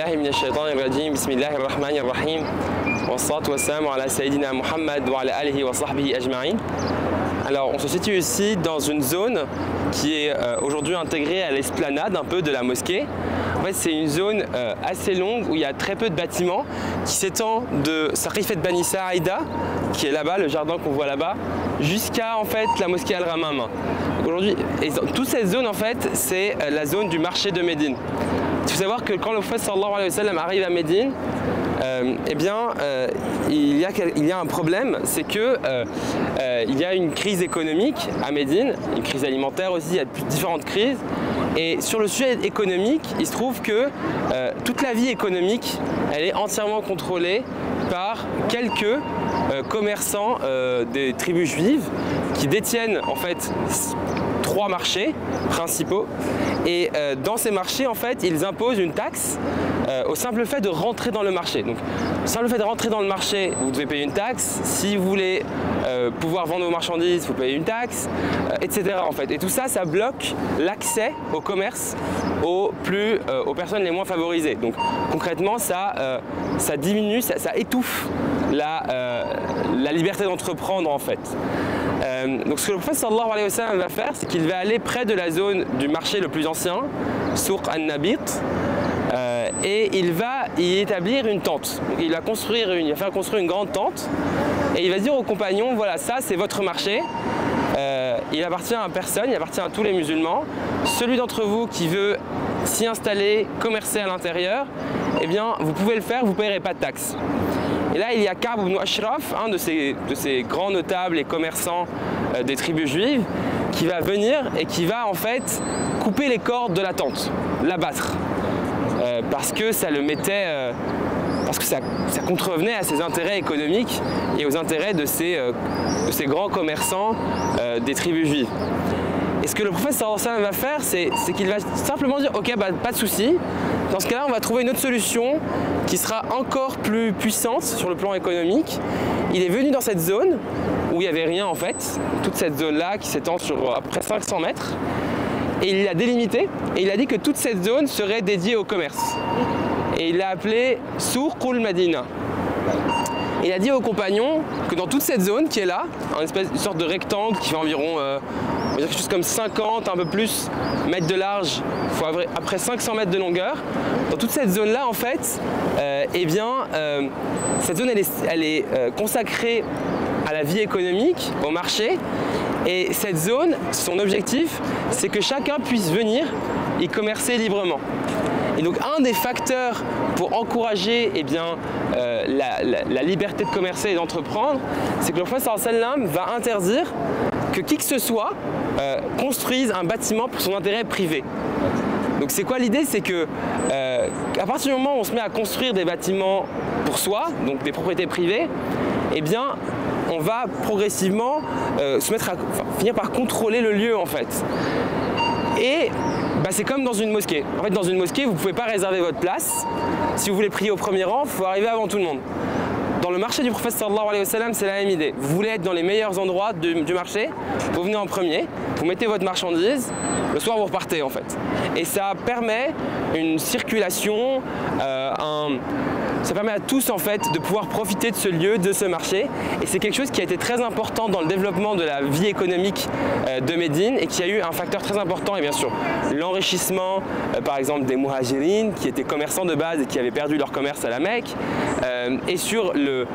billahi minash shaitanir rajim. Bismillahir rahmanir rahim. Wassalatu wassalamu ala sayyidina Muhammad wa ala alihi wa sahbihi ajma'in. Alors, on se situe ici dans une zone qui est aujourd'hui intégrée à l'esplanade un peu de la mosquée. En fait, c'est une zone assez longue où il y a très peu de bâtiments qui s'étend de Saqifat Bani Saïda, qui est là-bas, le jardin qu'on voit là-bas, jusqu'à en fait la mosquée Al-Ramam. Aujourd'hui, toute cette zone en fait, c'est la zone du marché de Médine. Il faut savoir que quand le prophète sallallahu alayhi wa sallam arrive à Médine, il y a un problème, c'est que il y a une crise économique à Médine, une crise alimentaire aussi, il y a différentes crises. Et sur le sujet économique, il se trouve que toute la vie économique, elle est entièrement contrôlée par quelques commerçants des tribus juives qui détiennent en fait 3 marchés principaux. Et dans ces marchés, en fait, ils imposent une taxe au simple fait de rentrer dans le marché. Donc, au simple fait de rentrer dans le marché, vous devez payer une taxe. Si vous voulez pouvoir vendre vos marchandises, vous payez une taxe, etc. En fait. Et tout ça, ça bloque l'accès au commerce aux personnes les moins favorisées. Donc, concrètement, ça diminue, ça étouffe la liberté d'entreprendre, en fait. Donc ce que le prophète sallallahu alayhi wa sallam va faire, c'est qu'il va aller près de la zone du marché le plus ancien, Souq al-Nabit, et il va y établir une tente. Donc, il va faire construire une grande tente et il va dire aux compagnons, voilà, ça c'est votre marché, il appartient à personne, il appartient à tous les musulmans. Celui d'entre vous qui veut s'y installer, commercer à l'intérieur, eh bien vous pouvez le faire, vous ne payerez pas de taxes. Et là, il y a Ka'b ibn Ashraf, un de ces grands notables et commerçants des tribus juives, qui va venir et qui va en fait couper les cordes de la tente, l'abattre, parce que ça le mettait, parce que ça contrevenait à ses intérêts économiques et aux intérêts de ces grands commerçants des tribus juives. Et ce que le prophète sallallahu alayhi wa sallam va faire, c'est qu'il va simplement dire ok, pas de souci. Dans ce cas-là, on va trouver une autre solution qui sera encore plus puissante sur le plan économique. Il est venu dans cette zone où il n'y avait rien en fait, toute cette zone-là qui s'étend sur à peu près 500 mètres. Et il l'a délimitée et il a dit que toute cette zone serait dédiée au commerce. Et il l'a appelée Souqul Madina. Il a dit aux compagnons que dans toute cette zone qui est là, une sorte de rectangle qui fait environ on va dire quelque chose comme 50, un peu plus, mètres de large, fois après 500 mètres de longueur. Dans toute cette zone-là, en fait, cette zone elle est consacrée à la vie économique, au marché. Et cette zone, son objectif, c'est que chacun puisse venir y commercer librement. Et donc un des facteurs pour encourager la liberté de commercer et d'entreprendre, c'est que le prophète sallallahu alayhi wa sallam va interdire que qui que ce soit construise un bâtiment pour son intérêt privé. Donc c'est quoi l'idée? C'est que à partir du moment où on se met à construire des bâtiments pour soi, donc des propriétés privées, eh bien on va progressivement finir par contrôler le lieu en fait. Et c'est comme dans une mosquée. En fait, dans une mosquée, vous ne pouvez pas réserver votre place. Si vous voulez prier au premier rang, il faut arriver avant tout le monde. Dans le marché du prophète sallallahu alayhi wa sallam, c'est la même idée. Vous voulez être dans les meilleurs endroits du marché, vous venez en premier, vous mettez votre marchandise, le soir vous repartez en fait. Et ça permet une circulation, ça permet à tous en fait de pouvoir profiter de ce lieu, de ce marché. Et c'est quelque chose qui a été très important dans le développement de la vie économique de Médine et qui a eu un facteur très important, et bien sûr l'enrichissement par exemple des muhajirines qui étaient commerçants de base et qui avaient perdu leur commerce à la Mecque, et sur le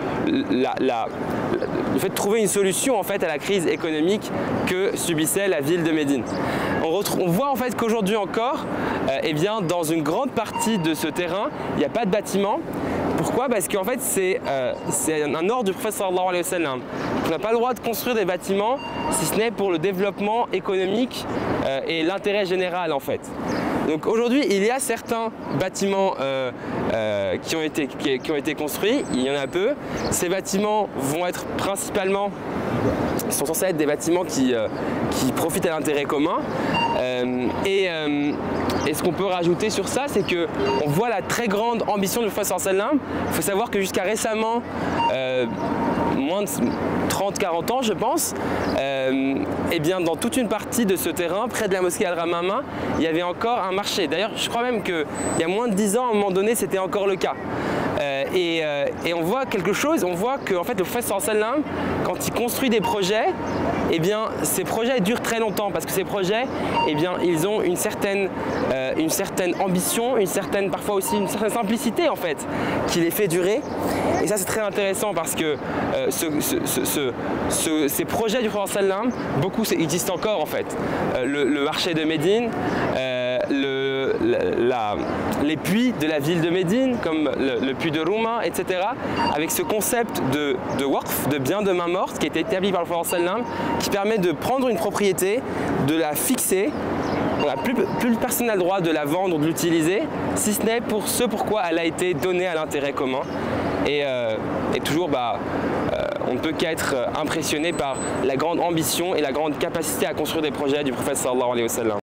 fait de trouver une solution en fait à la crise économique que subissait la ville de Médine. On voit en fait qu'aujourd'hui encore, dans une grande partie de ce terrain, il n'y a pas de bâtiment. Pourquoi? Parce qu'en fait c'est un ordre du prophète sallallahu alayhi wa sallam. On n'a pas le droit de construire des bâtiments si ce n'est pour le développement économique et l'intérêt général en fait. Donc aujourd'hui il y a certains bâtiments qui ont été construits, il y en a peu. Ces bâtiments vont être principalement sont censés être des bâtiments qui profitent à l'intérêt commun. Et ce qu'on peut rajouter sur ça, c'est qu'on voit la très grande ambition du prophète sallallahu alayhi wa sallam. Il faut savoir que jusqu'à récemment, moins de 30-40 ans je pense, et bien dans toute une partie de ce terrain, près de la mosquée Al-Ramama, il y avait encore un marché. D'ailleurs, je crois même qu'il y a moins de 10 ans, à un moment donné, c'était encore le cas. Et on voit quelque chose, on voit que en fait, le prophète sallallahu alayhi wa sallam, quand il construit des projets, eh bien, ces projets durent très longtemps parce que ces projets, eh bien, ils ont une certaine ambition, parfois aussi une certaine simplicité en fait, qui les fait durer. Et ça, c'est très intéressant parce que ces projets du prophète sallallahu alayhi wa sallam, beaucoup existent encore en fait. Le marché de Médine, les puits de la ville de Médine, comme le puits de Rouma, etc., avec ce concept de waqf, de bien de main morte, qui a été établi par le prophète sallallahu alayhi wa sallam, qui permet de prendre une propriété, de la fixer. Plus personne n'a le droit de la vendre ou de l'utiliser, si ce n'est pour ce pourquoi elle a été donnée à l'intérêt commun. Et toujours, on ne peut qu'être impressionné par la grande ambition et la grande capacité à construire des projets du prophète sallallahu alayhi wa sallam.